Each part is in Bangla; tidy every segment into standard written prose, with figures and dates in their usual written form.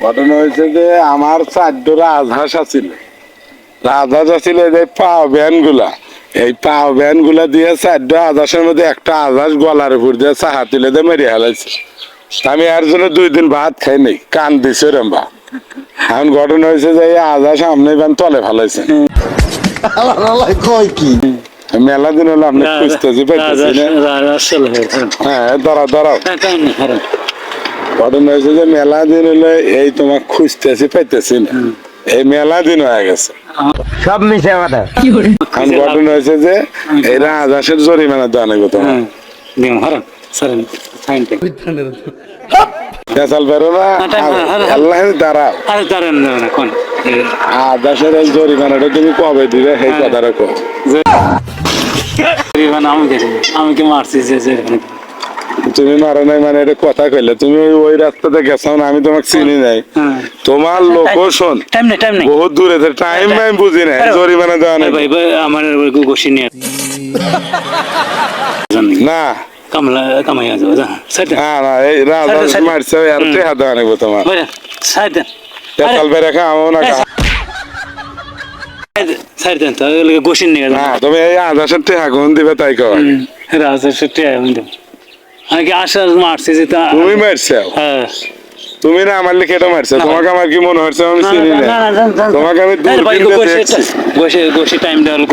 ঘটনা হয়েছে যে আমার 4টা রাজহাঁস আছিল। রাজহাঁস আছিল যে পাও ভ্যান গুলা, এই পাও ভ্যান গুলা দিয়ে 4টা রাজহাঁসের মধ্যে একটা রাজহাঁস গলার উপর দিয়ে চাহা তুলে দিয়ে মেরে হেলাইছে। আমি এর জন্য 2 দিন ভাত খাই নাই, কান দিছে রম্বা। এখন ঘটনা হয়েছে যে এই রাজহাঁস আপনি ভ্যান তলে ফেলাইছেন। মেলা দিন হলো আপনি খুঁজতেছি পাইতেছি না। হ্যাঁ দাঁড়াও ঘটনা হয়েছে যে মেলা দিন হলো এই তোমার খুঁজতেছি পাইতেছি না, এই মেলা দিন হয়ে গেছে সব মিশে কথা। এখন ঘটনা হয়েছে যে এই রাজহাঁসের জরিমানা দেওয়া নেই তোমার পেঁচাল বেরো না আল্লাহ দাঁড়াও। রাজহাঁসের এই জরিমানাটা তুমি কবে দিবে সেই কথাটা কো। আমাকে মারছি তুমি মারো নাই মানে এটা কথা কইলে, তুমি ওই রাস্তাতে গেছো না, আমি তোমাকে চিনি নাই। তোমার লোকেশন বহুত দূরে, টাইম আমি বুঝি নাই, জরিমানা দেওয়া নাই আমার গোষ্ঠী নিয়ে না কামলা কামাই আছে না এই রাজহাঁস মারছে আর টেহা দেওয়া নেবো তোমার পেঁচাল বেড়ে খাও না গোষ্ঠী নিয়ে না তুমি এই রাজহাঁসের টেহা কোন দিবে তাই কও। আগে আশা মারছি যে তুমি মারছো, তুমি না আমার লিখে এটা মারছো, তোমাকে আমার কি মনে হচ্ছে আমি চিনি না। তোমাকে আমি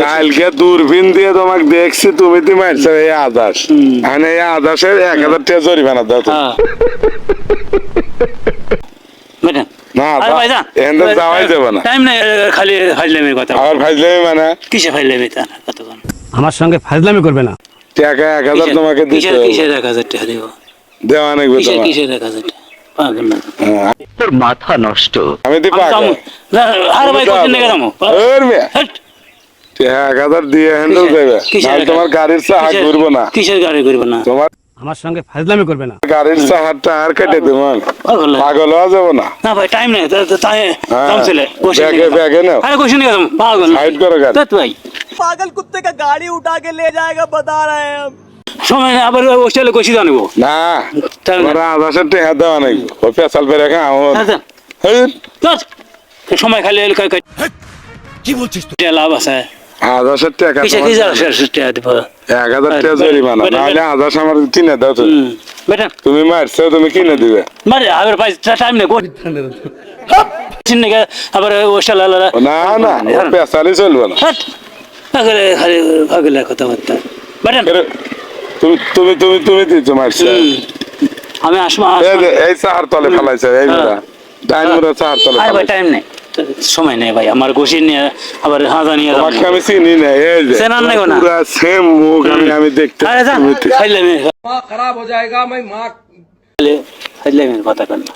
কালকে দূরবীন দিয়ে তোমাকে দেখছি, তুমি তো মারছো এই রাজহাঁস। মানে এই রাজহাঁসের 1000 টাকা জরিমানা দাও তো। না এখান থেকে যাওয়াই যাবে না, টাইম নাই, খালি ফাইজলামির কথা। আবার ফাইজলামি মানে কিসে ফাইজলামি তা না কতক্ষণ আমার সঙ্গে ফাজলামি করবে না। টাকা 1000 তোমাকে দিতে হবে। কিসের 1000 টাকা দেব? দেওয়া নেই তোমার। কিসের 1000 টাকা? পাগল না তোর মাথা নষ্ট। আমি দি পাগল। আরে ভাই কোন জায়গা যাবো? ওর মিয়া 1000 দিয়ে হ্যান্ডেল দেবে, আর তোমার গাড়ির চাহা ঘুরবো না। কিসের গাড়ি ঘুরবো না? তোমার আমার সঙ্গে ফাজলামি করবে না। গাড়ির চাহাটা আর কেটে দেবো, পাগল হওয়া যাবো না। না ভাই টাইম নেই, তাই কাম চলে ব্যাগে নাও, আরে কোশ্চেন নিয়ে যাবো পাগল সাইড করো গাড়ি। তো ভাই पागल कुत्ते का गाड़ी उठा के ले जाएगा बता रहे हैं हम। সময় নেই, আবার হোস্টেলে কষি জানবো না তোমার রাজহাঁসের টেহা দেওয়া নেই, ও পেঁচাল বেড়ে খাও। সময় খালি কি বলছিস তুই? লাভ আছে রাজহাঁসের টাকা কিসে কি টাকা দিব? 1000 টাকা জরিমানা, নাহলে রাজহাঁস আমার কিনে দাও। বেটা তুমি মারছো, তুমি কিনে দিবে। মারে আবার ভাই টাইম নেই আবার হোস্টেল না না পেঁচালই চলবে না। খালি পাগলের কথাবার্তা বেটা। তুমি তুমি তুমি তুমি দিচ্ছ মারছো, আমি আসবো এই চাহার তলে ফেলাইছে, এই ডাইন মুড়া চাহার তলে ফেলাইছে। টাইম নেই, সময় নেই ভাই, আমার গোসি নিয়ে আবার হাজা নিয়ে তোমাকে আমি চিনি না, এই যে পুরা সেম মুখ আমি দেখতে। माँ खराब हो जाएगा, मैं माँ কথা কর না।